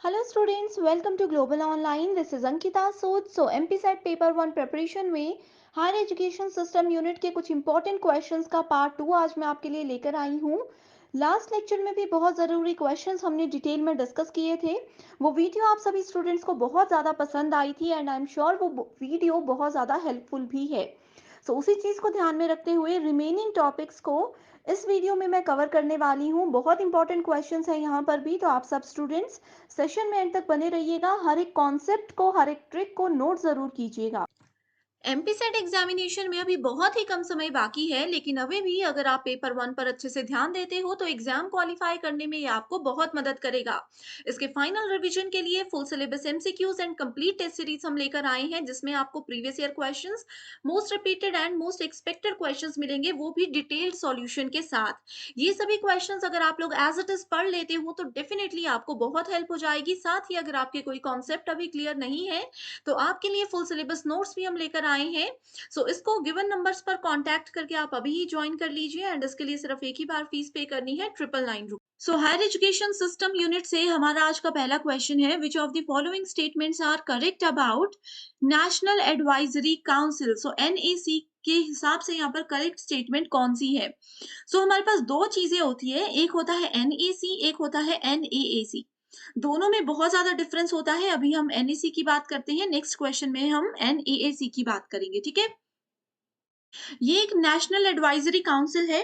Hello students, welcome to Global Online. This is Ankita Sood. So MPSET paper 1 preparation में higher education system unit के कुछ important questions का part 2 आज मैं आपके लिए लेकर आई हूँ। लास्ट लेक्चर में भी बहुत ज़रूरी क्वेश्चंस हमने डिटेल में डिस्कस किए थे। वो वीडियो आप सभी स्टूडेंट्स को बहुत ज़्यादा पसंद आई थी एंड आई एम श्योर वो वीडियो बहुत ज़्यादा हेल्पफुल भी है। सो उसी चीज़ को ध्यान में रखते हुए रिमेनिंग टॉपिक्स को इस वीडियो में मैं कवर करने वाली हूँ। बहुत इंपॉर्टेंट क्वेश्चंस हैं यहाँ पर भी, तो आप सब स्टूडेंट्स सेशन में एंड तक बने रहिएगा। हर एक कॉन्सेप्ट को, हर एक ट्रिक को नोट जरूर कीजिएगा। एमपीसेट एग्जामिनेशन में अभी बहुत ही कम समय बाकी है, लेकिन अभी भी अगर आप पेपर वन पर अच्छे से ध्यान देते हो तो एग्जाम क्वालिफाई करने में ये आपको बहुत मदद करेगा। इसके फाइनल रिवीजन के लिए full syllabus MCQs and complete test series हम लेकर आए हैं, जिसमें आपको previous year questions, most repeated and most expected questions मिलेंगे, वो भी डिटेल्ड सॉल्यूशन के साथ। ये सभी क्वेश्चंस अगर आप लोग एज इट इज पढ़ लेते हो तो डेफिनेटली आपको बहुत हेल्प हो जाएगी। साथ ही अगर आपके कोई कॉन्सेप्ट अभी क्लियर नहीं है तो आपके लिए फुल सिलेबस नोट्स भी हम लेकर आए हैं। सो इसको गिवन नंबर्स पर कांटेक्ट करके आप अभी ही ज्वाइन कर लीजिए एंड इसके लिए सिर्फ एक ही बार फीस पे करनी है, 999 rupees. So higher education system unit से हमारा आज का पहला क्वेश्चन है, which of the following statements are correct about national advisory council. So NAC के हिसाब से यहाँ पर करेक्ट स्टेटमेंट कौन सी है। हमारे पास दो चीजें होती है, एक होता है एनएसी, एक होता है एनएएसी। दोनों में बहुत ज्यादा डिफरेंस होता है। अभी हम एनएसी की बात करते हैं, नेक्स्ट क्वेश्चन में हम एनएएसी की बात करेंगे, ठीक है। ये एक नेशनल एडवाइजरी काउंसिल है,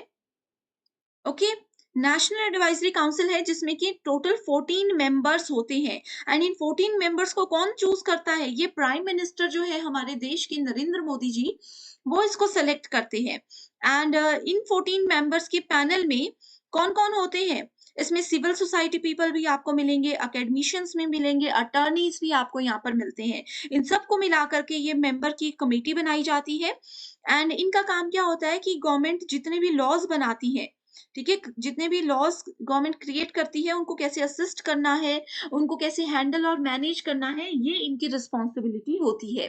ओके। नेशनल एडवाइजरी काउंसिल है जिसमें कि टोटल 14 मेंबर्स होते हैं एंड इन 14 मेंबर्स को कौन चूज करता है, ये प्राइम मिनिस्टर जो है हमारे देश के नरेंद्र मोदी जी, वो इसको सेलेक्ट करते हैं। एंड इन 14 मेंबर्स के पैनल में कौन कौन होते हैं, इसमें सिविल सोसाइटी पीपल भी आपको मिलेंगे, अकेडमिशियंस में मिलेंगे, अटर्नीज भी आपको यहाँ पर मिलते हैं। इन सबको मिला करके ये मेंबर की कमेटी बनाई जाती है एंड इनका काम क्या होता है कि गवर्नमेंट जितने भी लॉज बनाती है, ठीक है, जितने भी लॉज गवर्नमेंट क्रिएट करती है उनको कैसे असिस्ट करना है, उनको कैसे हैंडल और मैनेज करना है, ये इनकी रिस्पॉन्सिबिलिटी होती है।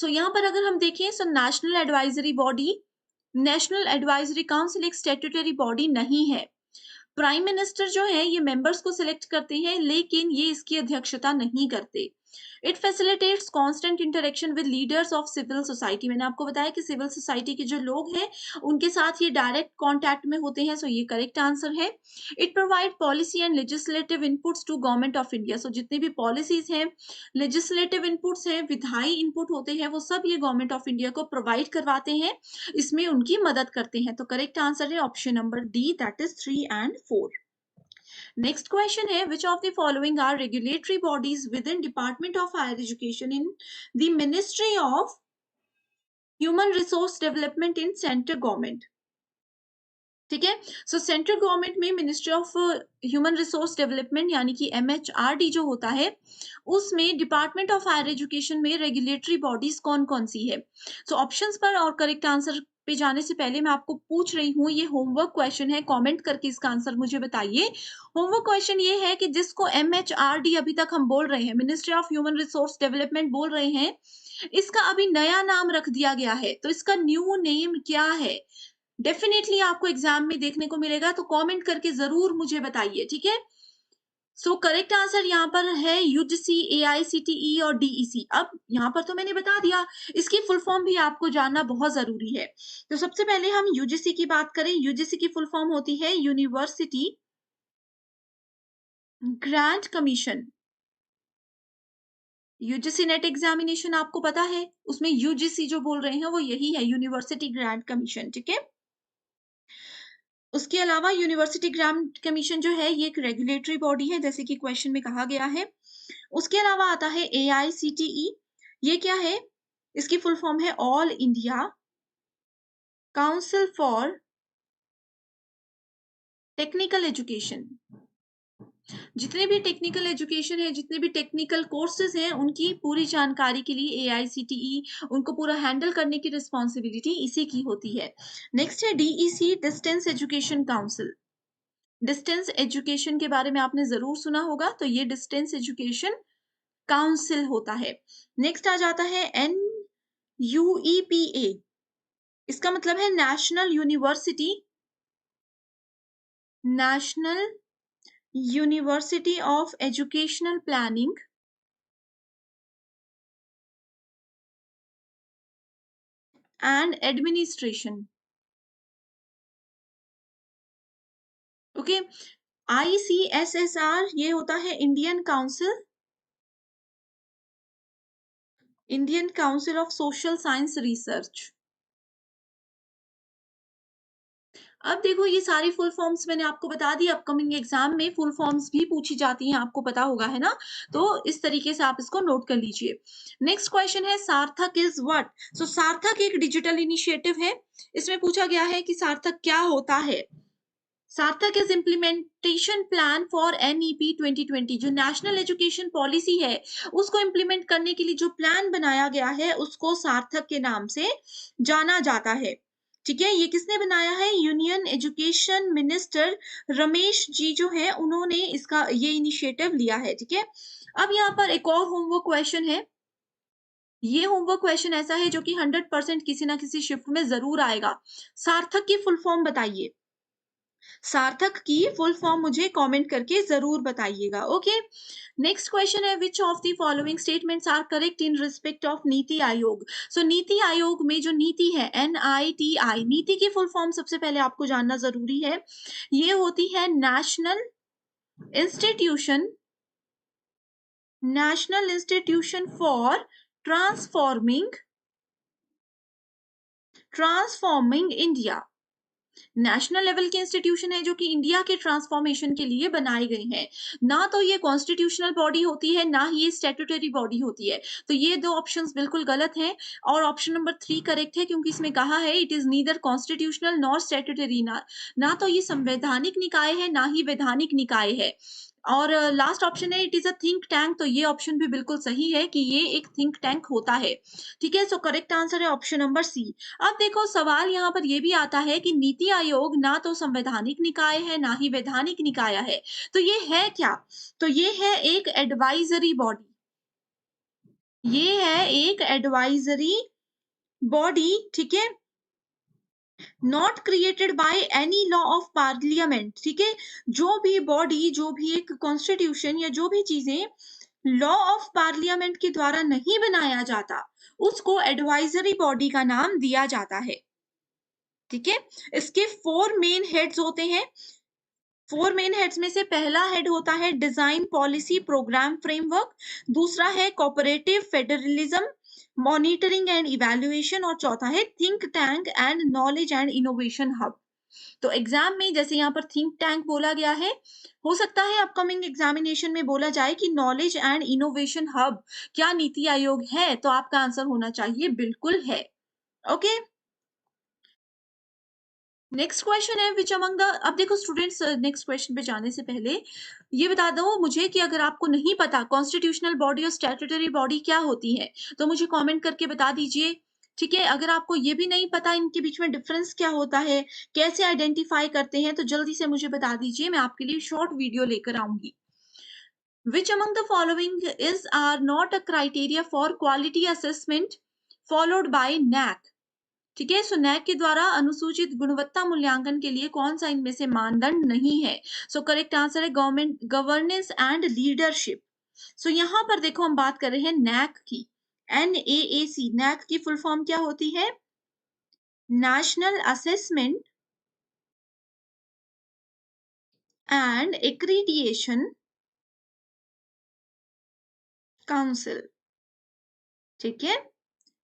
यहाँ पर अगर हम देखें, national advisory body, national advisory council एक स्टेट्यूटरी बॉडी नहीं है। प्राइम मिनिस्टर जो है ये मेंबर्स को सिलेक्ट करते हैं, लेकिन ये इसकी अध्यक्षता नहीं करते। It facilitates constant interaction with leaders of civil society. मैंने आपको बताया कि सिविल सोसाइटी के जो लोग हैं उनके साथ ये डायरेक्ट कांटेक्ट में होते हैं, सो ये करेक्ट आंसर है। It provide policy and legislative inputs to government of India. So जितने भी पॉलिसीज हैं, लेजिस्लेटिव इनपुट्स हैं, विधायी इनपुट होते हैं, वो सब ये गवर्नमेंट ऑफ इंडिया को प्रोवाइड करवाते हैं, इसमें उनकी मदद करते हैं। तो करेक्ट आंसर है option number D, that is 3 and 4। Next question है, which of the following are regulatory bodies within department of higher education in the ministry of human resource development in central government, ठीक है। Central government में ministry of human resource development यानी कि MHRD जो होता है, उसमें department of higher education में रेगुलेटरी बॉडीज कौन कौन सी है। ऑप्शंस पर और करेक्ट आंसर पे जाने से पहले मैं आपको पूछ रही हूँ, ये होमवर्क क्वेश्चन है, कमेंट करके इसका आंसर मुझे बताइए। होमवर्क क्वेश्चन ये है कि जिसको एमएचआरडी अभी तक हम बोल रहे हैं, ministry of human resource development बोल रहे हैं, इसका अभी नया नाम रख दिया गया है, तो इसका न्यू नेम क्या है। डेफिनेटली आपको एग्जाम में देखने को मिलेगा, तो कमेंट करके जरूर मुझे बताइए, ठीक है। करेक्ट आंसर यहाँ पर है यूजीसी, एआईसीटीई और डीईसी। अब यहाँ पर तो मैंने बता दिया, इसकी फुल फॉर्म भी आपको जानना बहुत जरूरी है। तो सबसे पहले हम यूजीसी की बात करें। यूजीसी की फुल फॉर्म होती है university grant commission. UGC net examination आपको पता है, उसमें यूजीसी जो बोल रहे हैं वो यही है, यूनिवर्सिटी ग्रांट कमीशन, ठीक है। उसके अलावा यूनिवर्सिटी ग्रांट कमीशन जो है ये एक रेगुलेटरी बॉडी है, जैसे कि क्वेश्चन में कहा गया है। उसके अलावा आता है एआईसीटीई। ये क्या है, इसकी फुल फॉर्म है all India council for technical education. जितने भी टेक्निकल एजुकेशन है, जितने भी टेक्निकल कोर्सेज हैं, उनकी पूरी जानकारी के लिए एआईसीटीई, उनको पूरा हैंडल करने की रिस्पॉन्सिबिलिटी इसी की होती है। नेक्स्ट है DEC, distance education council. Distance education के बारे में आपने जरूर सुना होगा, तो ये डिस्टेंस एजुकेशन काउंसिल होता है। नेक्स्ट आ जाता है NUEPA। इसका मतलब है national university, national university of educational planning and administration. Okay. ICSSR ये होता है Indian council of social science research. अब देखो ये सारी फुल फॉर्म्स मैंने आपको बता दी, अपकमिंग एग्जाम में फुल फॉर्म्स भी पूछी जाती हैं, आपको पता होगा, है ना? तो इस तरीके से आप इसको नोट कर लीजिए। नेक्स्ट क्वेश्चन है सार्थक इज व्हाट? सो सार्थक एक डिजिटल इनिशिएटिव है। इसमें पूछा गया है कि सार्थक क्या होता है। सार्थक is implementation plan for NEP 2020। जो नेशनल एजुकेशन पॉलिसी है उसको इम्प्लीमेंट करने के लिए जो प्लान बनाया गया है उसको सार्थक के नाम से जाना जाता है। ठीक है, ये किसने बनाया है? Union education minister Ramesh ji जो है उन्होंने इसका ये इनिशिएटिव लिया है। ठीक है, अब यहाँ पर एक और होमवर्क क्वेश्चन है। ये होमवर्क क्वेश्चन ऐसा है जो कि 100% किसी ना किसी शिफ्ट में जरूर आएगा। सार्थक की फुल फॉर्म बताइए। सार्थक की फुल फॉर्म मुझे कमेंट करके जरूर बताइएगा। ओके। नेक्स्ट क्वेश्चन है which of the following statements are correct in respect of NITI Aayog? सो नीति आयोग में जो नीति है NITI, नीति की फुल फॉर्म सबसे पहले आपको जानना जरूरी है। ये होती है institution national institution for transforming transforming India. National level के इंस्टीट्यूशन है जो कि इंडिया के ट्रांसफॉर्मेशन के लिए बनाए गए हैं। ना तो ये कॉन्स्टिट्यूशनल बॉडी होती है, ना ही ये स्टैट्यूटरी बॉडी होती है। तो ये दो ऑप्शंस बिल्कुल गलत हैं और ऑप्शन नंबर 3 करेक्ट है, क्योंकि इसमें कहा है it is neither constitutional nor statutory. ना तो ये संवैधानिक निकाय है, ना ही वैधानिक निकाय है। और लास्ट ऑप्शन है it is a think tank. तो ये ऑप्शन भी बिल्कुल सही है कि ये एक थिंक टैंक होता है। ठीक है, सो करेक्ट आंसर है ऑप्शन नंबर सी। अब देखो सवाल यहाँ पर ये भी आता है कि नीति आयोग ना तो संवैधानिक निकाय है, ना ही वैधानिक निकाय है। तो ये है क्या? तो ये है एक एडवाइजरी बॉडी। ये है एक एडवाइजरी बॉडी। ठीक है, not created by any law of parliament. ठीक है, जो भी बॉडी, जो भी एक कॉन्स्टिट्यूशन या जो भी चीजें लॉ ऑफ पार्लियामेंट के द्वारा नहीं बनाया जाता उसको एडवाइजरी बॉडी का नाम दिया जाता है। ठीक है, इसके 4 मेन हेड्स होते हैं। 4 मेन हेड्स में से पहला हेड होता है डिजाइन पॉलिसी प्रोग्राम फ्रेमवर्क, दूसरा है cooperative federalism monitoring and evaluation, और चौथा है think tank and knowledge and innovation hub. तो एग्जाम में जैसे यहाँ पर थिंक टैंक बोला गया है, हो सकता है अपकमिंग एग्जामिनेशन में बोला जाए कि नॉलेज एंड इनोवेशन हब क्या नीति आयोग है? तो आपका आंसर होना चाहिए बिल्कुल है। ओके। नेक्स्ट क्वेश्चन है विच अमंग द, अब देखो स्टूडेंट्स नेक्स्ट क्वेश्चन पे जाने से पहले ये बता दो मुझे कि अगर आपको नहीं पता कॉन्स्टिट्यूशनल बॉडी और स्टैट्यूटरी बॉडी क्या होती है तो मुझे कमेंट करके बता दीजिए। ठीक है, अगर आपको ये भी नहीं पता इनके बीच में डिफरेंस क्या होता है, कैसे आइडेंटिफाई करते हैं, तो जल्दी से मुझे बता दीजिए, मैं आपके लिए शॉर्ट वीडियो लेकर आऊंगी। Which among the following is or not a criteria for quality assessment followed by NAC? ठीक है, सो NAC के द्वारा अनुसूचित गुणवत्ता मूल्यांकन के लिए कौन सा इनमें से मानदंड नहीं है? सो करेक्ट आंसर है गवर्नमेंट गवर्नेंस एंड लीडरशिप। सो यहाँ पर देखो हम बात कर रहे हैं NAC की। NAAC, NAC की फुल फॉर्म क्या होती है? National assessment and accreditation council. ठीक है,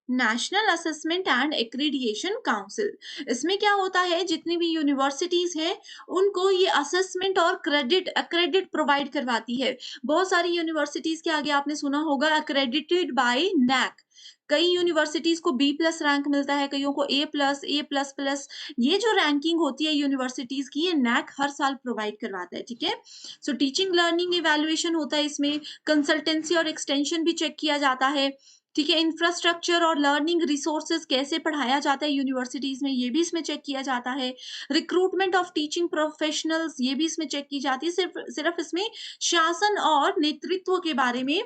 national assessment and accreditation council. इसमें क्या होता है, जितनी भी यूनिवर्सिटीज हैं उनको ये असेसमेंट और क्रेडिट प्रोवाइड करवाती है। बहुत सारी यूनिवर्सिटीज के आगे आपने सुना होगा अक्रेडिटेड बाय NAC। कई यूनिवर्सिटीज को B+ रैंक मिलता है, कईयों को A+, A++। ये जो रैंकिंग होती है यूनिवर्सिटीज की, ये NAC हर साल प्रोवाइड करवाता है। ठीक है, सो टीचिंग लर्निंग इवैल्यूएशन होता है इसमें, कंसल्टेंसी और एक्सटेंशन भी चेक किया जाता है। ठीक है, इंफ्रास्ट्रक्चर और लर्निंग रिसोर्सेज कैसे पढ़ाया जाता है यूनिवर्सिटीज में, ये भी इसमें चेक किया जाता है। रिक्रूटमेंट ऑफ टीचिंग प्रोफेशनल्स, ये भी इसमें चेक की जाती है। सिर्फ सिर्फ इसमें शासन और नेतृत्व के बारे में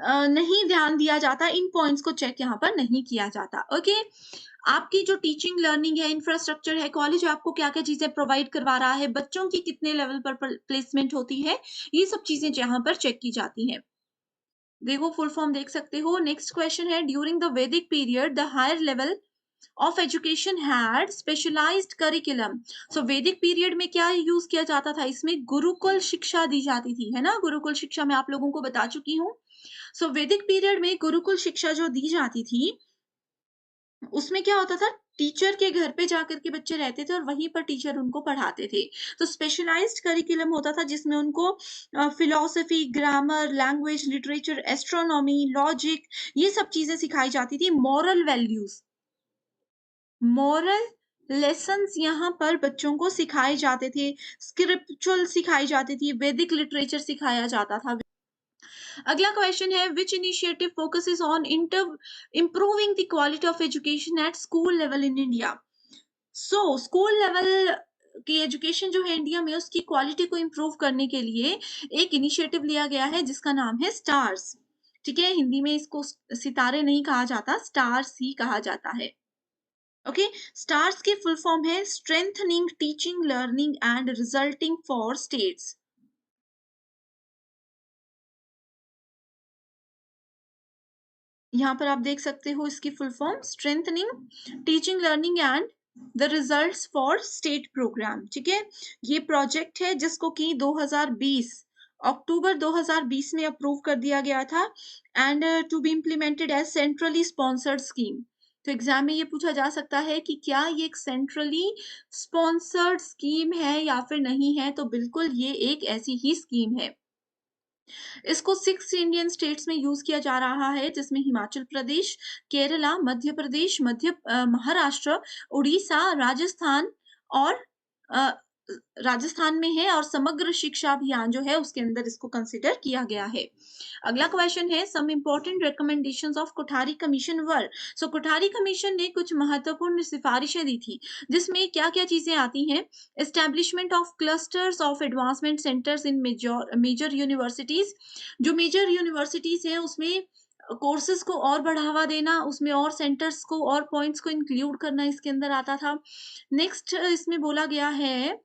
नहीं ध्यान दिया जाता, इन पॉइंट्स को चेक यहाँ पर नहीं किया जाता। ओके, आपकी जो टीचिंग लर्निंग है, इंफ्रास्ट्रक्चर है, कॉलेज आपको क्या-क्या चीज़ें प्रोवाइड करवा रहा है, बच्चों की कितने लेवल पर प्लेसमेंट होती है, ये सब चीज़ें यहाँ पर चेक की जाती हैं। देखो फुल फॉर्म देख सकते हो। नेक्स्ट क्वेश्चन है, during the Vedic period the higher level of education had specialized curriculum. So Vedic period में क्या यूज किया जाता था, इसमें गुरुकुल शिक्षा दी जाती थी, है ना। गुरुकुल शिक्षा मैं आप लोगों को बता चुकी हूँ। सो वैदिक पीरियड में गुरुकुल शिक्षा जो दी जाती थी, उसमें क्या होता था, टीचर के घर पे जाकर के बच्चे रहते थे और वहीं पर टीचर उनको पढ़ाते थे। तो स्पेशलाइज्ड करिकुलम होता था जिसमें उनको philosophy, grammar, language, literature, astronomy, logic, ये सब चीजें सिखाई जाती थी। मॉरल वैल्यूज, मॉरल लेसन्स यहाँ पर बच्चों को सिखाए जाते थे। स्क्रिप्चुअल सिखाई जाती थी, वैदिक लिटरेचर सिखाया जाता था। अगला क्वेश्चन है, which initiative focuses on improving the quality of education at school level in India. So school level की एजुकेशन जो है इंडिया में, उसकी क्वालिटी को इम्प्रूव करने के लिए एक इनिशिएटिव लिया गया है जिसका नाम है स्टार्स। ठीक है, हिंदी में इसको सितारे नहीं कहा जाता, स्टार्स ही कहा जाता है। ओके, स्टार्स की फुल फॉर्म है strengthening teaching learning and resulting for states. यहाँ पर आप देख सकते हो इसकी full form, strengthening teaching learning and the results for state programme. ठीक है, ये प्रोजेक्ट है जिसको कि 2020 अक्टूबर 2020 में अप्रूव कर दिया गया था, and to be implemented as centrally sponsored scheme. तो एग्जाम में ये पूछा जा सकता है कि क्या ये एक सेंट्रली स्पॉन्सर्ड स्कीम है या फिर नहीं है। तो बिल्कुल ये एक ऐसी ही स्कीम है। इसको 6 इंडियन स्टेट्स में यूज किया जा रहा है, जिसमें हिमाचल प्रदेश, केरला, मध्य प्रदेश, महाराष्ट्र, उड़ीसा, राजस्थान और अ, राजस्थान में है, और समग्र शिक्षा अभियान जो है उसके अंदर इसको कंसिडर किया गया है। अगला क्वेश्चन है, some important recommendations of Kothari commission were. So Kothari commission ने कुछ महत्वपूर्ण सिफारिशें दी थी, जिसमें क्या क्या चीजें आती हैं। Establishment of clusters of advancement centres in major universities. जो मेजर यूनिवर्सिटीज हैं उसमें कोर्सेज को और बढ़ावा देना, उसमें और सेंटर्स को और पॉइंट्स को इंक्लूड करना इसके अंदर आता था। नेक्स्ट इसमें बोला गया है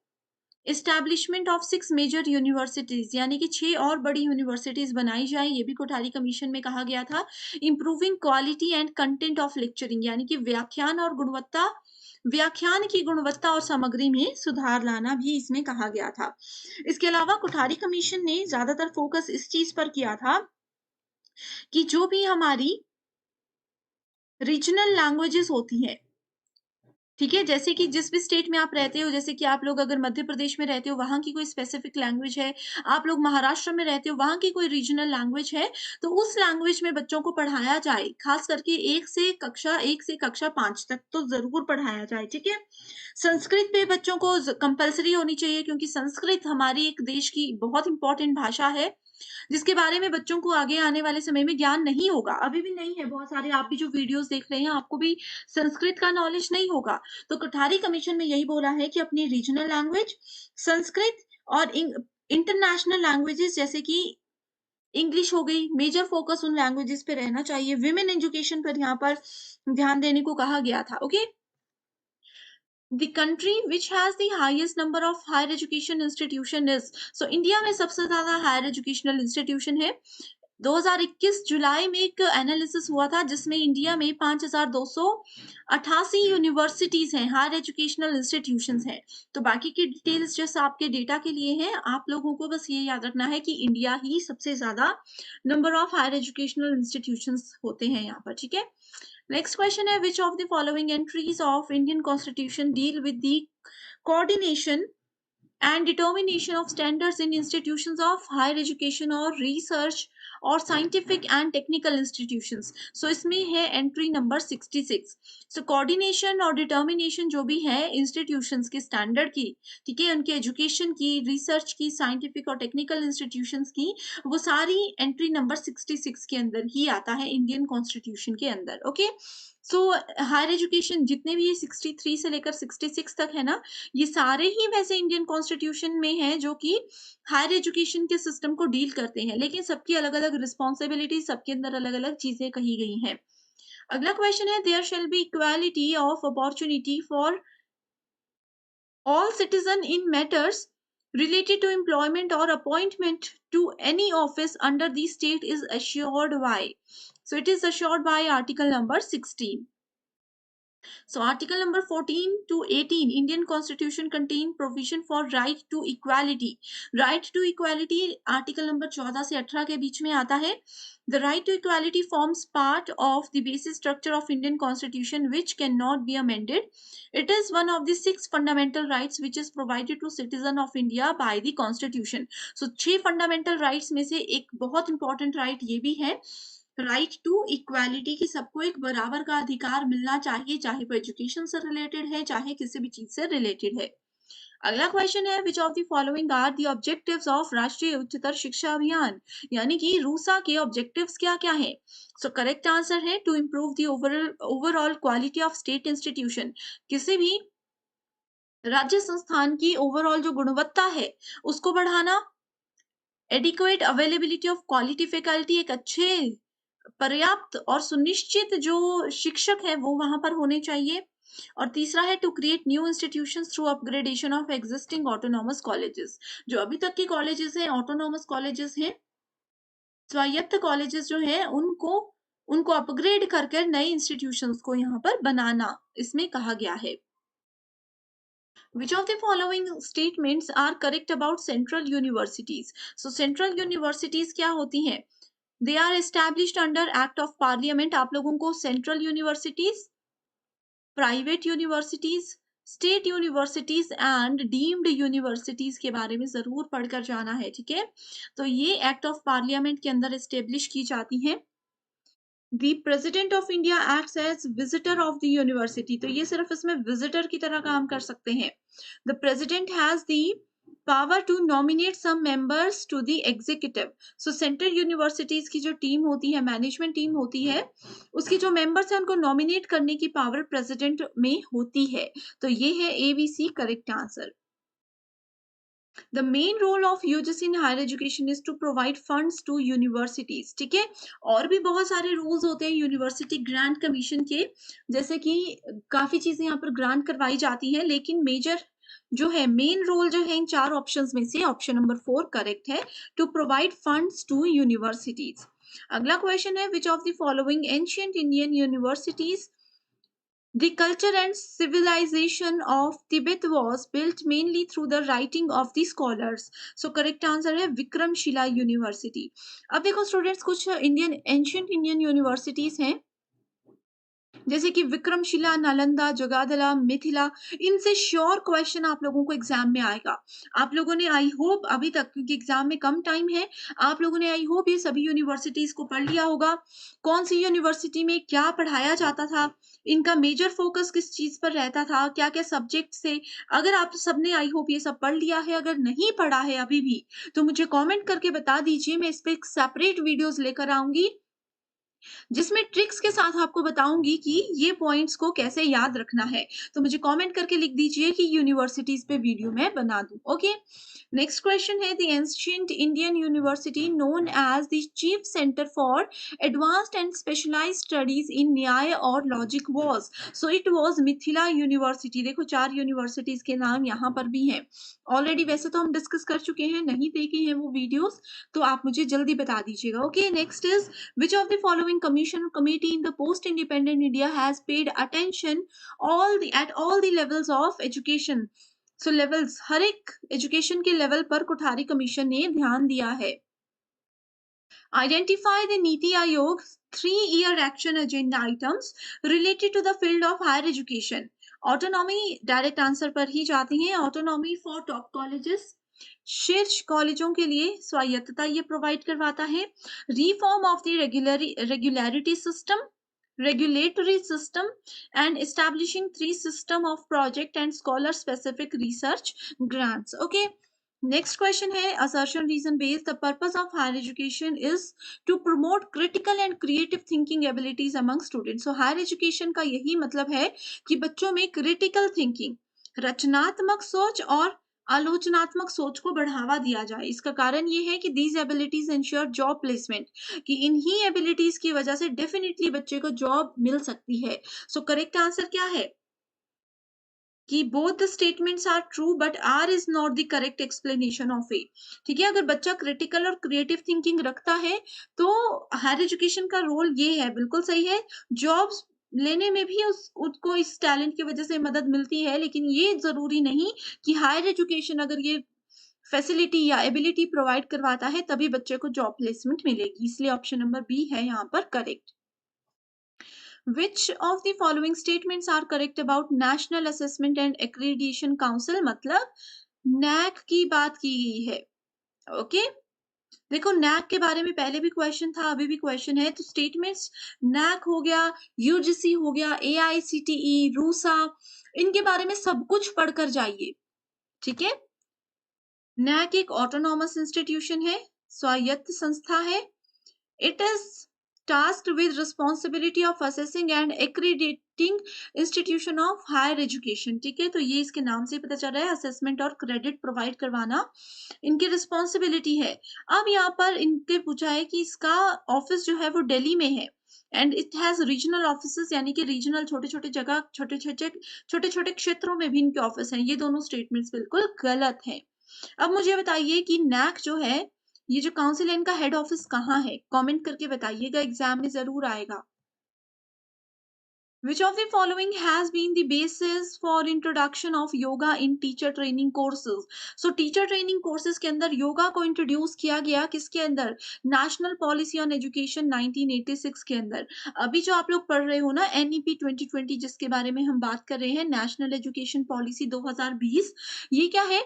एस्टैब्लिशमेंट ऑफ 6 मेजर यूनिवर्सिटीज, यानी कि 6 और बड़ी यूनिवर्सिटीज बनाई जाए, ये भी कोठारी कमीशन में कहा गया था। Improving quality and content of lecturing, यानी कि व्याख्यान की गुणवत्ता और सामग्री में सुधार लाना भी इसमें कहा गया था। इसके अलावा कोठारी कमीशन ने ज्यादातर फोकस इस चीज पर किया था कि जो भी हमारी रीजनल लैंग्वेजेस होती हैं, ठीक है, जैसे कि जिस भी स्टेट में आप रहते हो, जैसे कि आप लोग अगर मध्य प्रदेश में रहते हो, वहाँ की कोई स्पेसिफिक लैंग्वेज है, आप लोग महाराष्ट्र में रहते हो, वहाँ की कोई रीजनल लैंग्वेज है, तो उस लैंग्वेज में बच्चों को पढ़ाया जाए। खास करके 1 से कक्षा 5 तक तो ज़रूर पढ़ाया जाए, ठीक है? संस्कृत पे बच्चों को कंपल्सरी होनी चाहिए, क्योंकि संस्कृत हमारी एक देश की बहुत इंपॉर्टेंट भाषा है, जिसके बारे में बच्चों को आगे आने वाले समय में ज्ञान नहीं होगा। अभी भी नहीं है, बहुत सारे आप भी जो वीडियोस देख रहे हैं, आपको भी संस्कृत का नॉलेज नहीं होगा। तो कोठारी कमीशन में यही बोला है कि अपनी रीजनल लैंग्वेज संस्कृत और इंटरनेशनल लैंग्वेजेस जैसे कि इंग्लिश हो गई, मेजर फोकस उन लैंग्वेजेस पे रहना चाहिए। विमेन एजुकेशन पर यहाँ पर ध्यान देने को कहा गया था। Okay, the country which has the highest number of higher education institution is, so India में सबसे ज्यादा हायर एजुकेशनल इंस्टीट्यूशन है। 2021 जुलाई में एक एनालिसिस हुआ था जिसमें इंडिया में 5288 यूनिवर्सिटीज हैं, हायर एजुकेशनल इंस्टीट्यूशंस हैं। तो बाकी की डिटेल्स जैसे आपके डेटा के लिए हैं, आप लोगों को बस ये याद रखना है कि इंडिया ही सबसे ज्यादा number of higher educational institutions होते हैं यहाँ पर, ठीक है। नेक्स्ट क्वेश्चन है, which of the following entries of Indian constitution deal with the coordination and determination of standards in institutions of higher education or research और scientific and technical institutions। so इसमें है एंट्री नंबर 66। so coordination और determination जो भी है institutions के standard की, ठीक है, उनके education की, research की, scientific और technical institutions की, वो सारी एंट्री नंबर 66 के अंदर ही आता है इंडियन कॉन्स्टिट्यूशन के अंदर। ओके, सो हायर एजुकेशन जितने भी ये 63 से लेकर 66 तक है ना, ये सारे ही वैसे इंडियन कॉन्स्टिट्यूशन में हैं जो कि हायर एजुकेशन के सिस्टम को डील करते हैं, लेकिन सबकी अलग-अलग रिस्पॉन्सिबिलिटी, सबके अंदर अलग-अलग चीज़ें कही गई हैं। अगला क्वेश्चन है, there shall be equality of opportunity for all citizen in matters related to employment or appointment to any office under the state is assured by. So it is assured by article number 16. So article number 14 to 18 Indian constitution contain provision for right to equality. Right to equality article number 14 से 18 के बीच में आता है. The right to equality forms part of the basic structure of Indian constitution which cannot be amended. It is one of the 6 fundamental rights which is provided to citizen of India by the constitution. So 6 fundamental rights में से एक बहुत important right ये भी है, right to equality, की सबको एक बराबर का अधिकार मिलना चाहिए, चाहे वो एजुकेशन से रिलेटेड है, चाहे किसी भी चीज से रिलेटेड है। अगला क्वेश्चन है, which of the following are the objectives of Rashtriya Uchchatar शिक्षा अभियान, यानी कि रूसा के ऑब्जेक्टिव्स क्या क्या है। सो करेक्ट आंसर है to improve the overall quality of state institution, किसी भी राज्य संस्थान की ओवरऑल जो गुणवत्ता है उसको बढ़ाना। Adequate availability of quality faculty, एक अच्छे पर्याप्त और सुनिश्चित जो शिक्षक है वो वहां पर होने चाहिए। और तीसरा है to create new institutions through upgradation of existing autonomous colleges, जो अभी तक के कॉलेजेस हैं ऑटोनॉमस कॉलेजेस हैं, स्वायत्त कॉलेजेस जो हैं उनको उनको अपग्रेड कर कर नए इंस्टीट्यूशंस को यहाँ पर बनाना इसमें कहा गया है। Which of the following statements are correct about central universities? So central universities क्या होती हैं? They are established under Act of Parliament. आप लोगों को central universities, private universities, state universities and deemed universities के बारे में जरूर पढ़कर जाना है, ठीक है। तो ये एक्ट ऑफ पार्लियामेंट के अंदर एस्टेब्लिश की जाती हैं। The president of India acts as visitor of the university, तो ये सिर्फ इसमें विजिटर की तरह काम कर सकते हैं। The president has the power to nominate some members to the executive. So central universities की जो टीम होती है, मैनेजमेंट टीम होती है, उसकी जो मेंबर्स है उनको नॉमिनेट करने की पावर प्रेसिडेंट में होती है। तो ये है ABC correct answer. The main role of UGC in higher education is to provide funds to universities, ठीक है। और भी बहुत सारे रूल्स होते हैं यूनिवर्सिटी ग्रांट कमीशन के, जैसे कि काफी चीजें यहाँ पर ग्रांट करवाई जाती हैं, लेकिन मेजर जो है मेन रोल जो है इन 4 ऑप्शंस में से ऑप्शन नंबर 4 करेक्ट है, to provide funds to universities. अगला क्वेश्चन है, which of the following ancient Indian universities the culture and civilization of Tibet was built mainly through the writing of the scholars. So correct answer है Vikramshila university. अब देखो students, कुछ Indian ancient Indian universities हैं जैसे कि विक्रमशिला, नालंदा, जगाधला, मिथिला, इनसे sure question आप लोगों को एग्जाम में आएगा। आप लोगों ने आई होप अभी तक, क्योंकि एग्जाम में कम टाइम है, आप लोगों ने आई होप ये सभी यूनिवर्सिटीज को पढ़ लिया होगा। कौन सी यूनिवर्सिटी में क्या पढ़ाया जाता था, इनका मेजर फोकस किस चीज पर रहता था, क्या क्या सब्जेक्ट से। अगर आप सबने आई होप ये सब पढ़ लिया है, अगर नहीं पढ़ा है अभी भी, तो मुझे कॉमेंट करके बता दीजिए, मैं इस पे एक सेपरेट वीडियोज लेकर आऊंगी जिसमें ट्रिक्स के साथ आपको बताऊंगी कि ये पॉइंट्स को कैसे याद रखना है। तो मुझे कमेंट करके लिख दीजिए कि यूनिवर्सिटीज पे वीडियो मैं बना दूं। ओके, नेक्स्ट क्वेश्चन है, the ancient Indian university known as the chief centre for advanced and specialised studies in न्याय और logic was. So it was Mithila university. देखो 4 यूनिवर्सिटीज के नाम यहाँ पर भी हैं। ऑलरेडी वैसे तो हम डिस्कस कर चुके हैं, नहीं देखे हैं वो वीडियोस, तो आप मुझे जल्दी बता दीजिएगा। Okay, next is, which of the following commission or committee in the post independent India has paid attention at all the levels of education? So levels, हर एक एजुकेशन के लेवल पर कोठारी कमीशन ने ध्यान दिया है। Identify the NITI Aayog 3-year action agenda items related to the field of higher education. Autonomy direct answer पर ही जाती हैं। ऑटोनॉमी फॉर टॉप कॉलेजेस, शीर्ष कॉलेजों के लिए स्वायत्तता ये प्रोवाइड करवाता है। Reform of the regularity system, regulatory system, and establishing 3 system of project and scholar specific research grants. Okay, next question है assertion reason based, the purpose of higher education is to promote critical and creative thinking abilities among students. So higher education का यही मतलब है कि बच्चों में critical thinking, रचनात्मक सोच और आलोचनात्मक सोच को बढ़ावा दिया जाए। इसका कारण ये है कि these abilities ensure job placement, कि इन्हीं एबिलिटीज की वजह से डेफिनेटली बच्चे को जॉब मिल सकती है। सो करेक्ट आंसर क्या है कि both the statements are true but R is not the correct explanation of A. ठीक है, अगर बच्चा क्रिटिकल और क्रिएटिव थिंकिंग रखता है तो हायर एजुकेशन का रोल ये है, बिल्कुल सही है। जॉब्स लेने में भी उसको इस टैलेंट की वजह से मदद मिलती है, लेकिन ये जरूरी नहीं कि हायर एजुकेशन अगर ये फैसिलिटी या एबिलिटी प्रोवाइड करवाता है तभी बच्चे को जॉब प्लेसमेंट मिलेगी। इसलिए ऑप्शन नंबर बी है यहाँ पर correct. Which of the following statements are correct about National Assessment and Accreditation Council? मतलब नैक की बात की गई है। ओके, देखो नैक के बारे में पहले भी क्वेश्चन था, अभी भी क्वेश्चन है, तो स्टेटमेंट्स नैक हो गया, यूजीसी हो गया, एआईसीटीई, रूसा, इनके बारे में सब कुछ पढ़कर जाइए। ठीक है, नैक एक ऑटोनॉमस इंस्टीट्यूशन है, स्वायत्त संस्था है। It is tasked with responsibility of assessing and accrediting institution of higher education। ठीक है, तो ये इसके नाम से पता चल रहा है, असेसमेंट और क्रेडिट प्रोवाइड करवाना इनकी रिस्पॉन्सिबिलिटी है। अब यहाँ पर इनके पूछा है कि इसका ऑफिस जो है वो दिल्ली में है and it has regional offices, यानी कि रीजनल छोटे छोटे जगह, छोटे छोटे क्षेत्रों में भी इनके ऑफिस हैं। ये दोनों स्टेटमेंट्स बिल्कुल गलत हैं। अब मुझे बताइए कि नैक जो है, ये जो काउंसिल है, इनका हेड ऑफिस कहाँ है? कमेंट करके बताइएगा, एग्जाम में जरूर आएगा। Which of the following has been the basis for introduction of yoga in teacher training courses? So teacher training courses के अंदर योगा को इंट्रोड्यूस किया गया किसके अंदर? नेशनल पॉलिसी ऑन एजुकेशन 1986 के अंदर। अभी जो आप लोग पढ़ रहे हो ना एनईपी 2020, जिसके बारे में हम बात कर रहे हैं, नेशनल एजुकेशन पॉलिसी 2020, ये क्या है?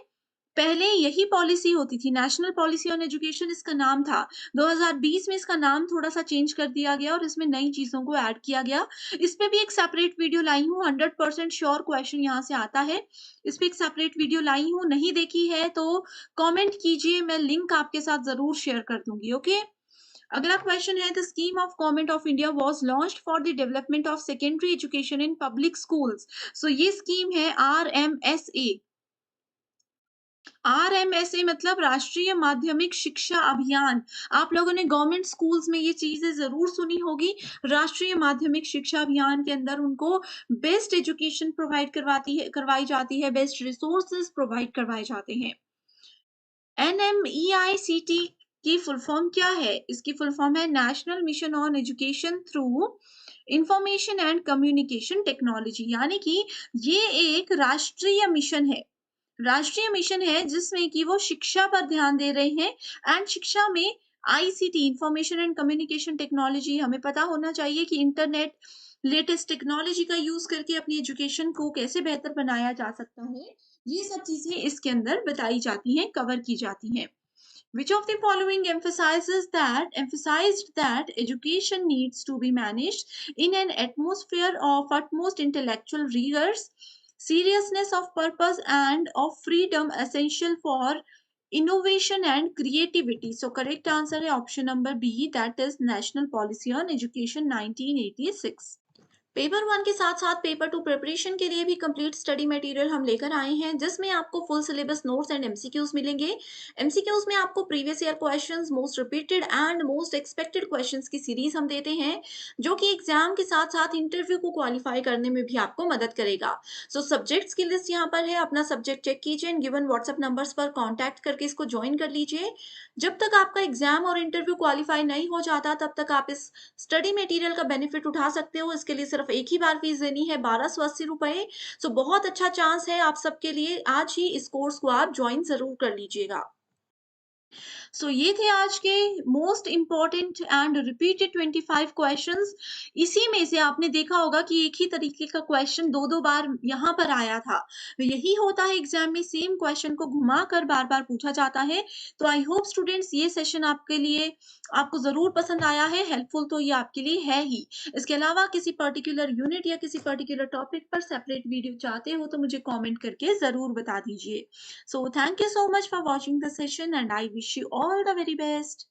पहले यही पॉलिसी होती थी, नेशनल पॉलिसी ऑन एजुकेशन इसका नाम था। 2020 में इसका नाम थोड़ा-सा चेंज कर दिया गया और इसमें नई चीज़ों को ऐड किया गया। इस पे भी एक सेपरेट वीडियो लाई हूँ, 100% श्योर क्वेश्चन यहाँ से आता है। इस पे एक सेपरेट वीडियो लाई हूँ, नहीं देखी है तो कमेंट कीजिए, मैं लिंक आपके साथ ज़रूर शेयर कर दूँगी, ओके? अगला क्वेश्चन है, the scheme of government of India was launched for the development of secondary education in public schools. So ये स्कीम है आरएमएसए। आरएमएसए मतलब राष्ट्रीय माध्यमिक शिक्षा अभियान। आप लोगों ने गवर्नमेंट स्कूल्स में ये चीजें जरूर सुनी होगी। राष्ट्रीय माध्यमिक शिक्षा अभियान के अंदर उनको बेस्ट एजुकेशन प्रोवाइड करवाई जाती है, बेस्ट रिसोर्सेज प्रोवाइड करवाए जाते हैं। एनएमईआईसीटी की फुल फॉर्म क्या है? इसकी फुल फॉर्म है national mission on education through information and communication technology, यानी कि ये एक राष्ट्रीय मिशन है। राष्ट्रीय मिशन है जिसमें कि वो शिक्षा पर ध्यान दे रहे हैं एंड शिक्षा में ICT, information and communication technology, हमें पता होना चाहिए कि इंटरनेट, लेटेस्ट टेक्नोलॉजी का यूज करके अपनी एजुकेशन को कैसे बेहतर बनाया जा सकता है, ये सब चीजें इसके अंदर बताई जाती हैं, कवर की जाती हैं। Which of the following emphasized that education needs to be managed in an atmosphere of utmost intellectual rigors, seriousness of purpose and of freedom essential for innovation and creativity? So correct answer है option number B, that is National Policy on Education 1986। Paper one के साथ साथ paper two preparation के लिए भी complete study material हम लेकर आए हैं, जिसमें आपको full syllabus notes and MCQs मिलेंगे। एमसीक्यूज में आपको previous year questions, most repeated and most expected questions की सीरीज हम देते हैं, जो कि एग्जाम के साथ साथ इंटरव्यू को क्वालिफाई करने में भी आपको मदद करेगा। सो सब्जेक्ट्स की लिस्ट यहाँ पर है, अपना सब्जेक्ट चेक कीजिए एंड गिवन व्हाट्सएप नंबर्स पर कॉन्टैक्ट करके इसको ज्वाइन कर लीजिए। जब तक आपका एग्जाम और इंटरव्यू क्वालिफाई नहीं हो जाता तब तक आप इस स्टडी मटेरियल का बेनिफिट उठा सकते हो। इसके लिए सिर्फ एक ही बार फीस देनी है, 1280 रुपए। सो बहुत अच्छा चांस है आप सबके लिए, आज ही इस कोर्स को आप ज्वाइन जरूर कर लीजिएगा। सो ये थे आज के most important and repeated 25 questions. इसी में से आपने देखा होगा कि एक ही तरीके का क्वेश्चन 2-2 बार यहाँ पर आया था। तो यही होता है एग्ज़ाम में, सेम क्वेश्चन को घुमा-कर बार-बार पूछा जाता है। तो आई होप स्टूडेंट्स ये सेशन आपके लिए आपको ज़रूर पसंद आया है, हेल्पफुल तो ये आपके लिए है ही। इसके अलावा किसी पर्टिकुलर यूनिट या किसी पर्टिकुलर टॉपिक पर सेपरेट वीडियो चाहते हो तो मुझे कमेंट करके ज़रूर बता दीजिए। So thank you so much for watching the session and I wish you all the very best.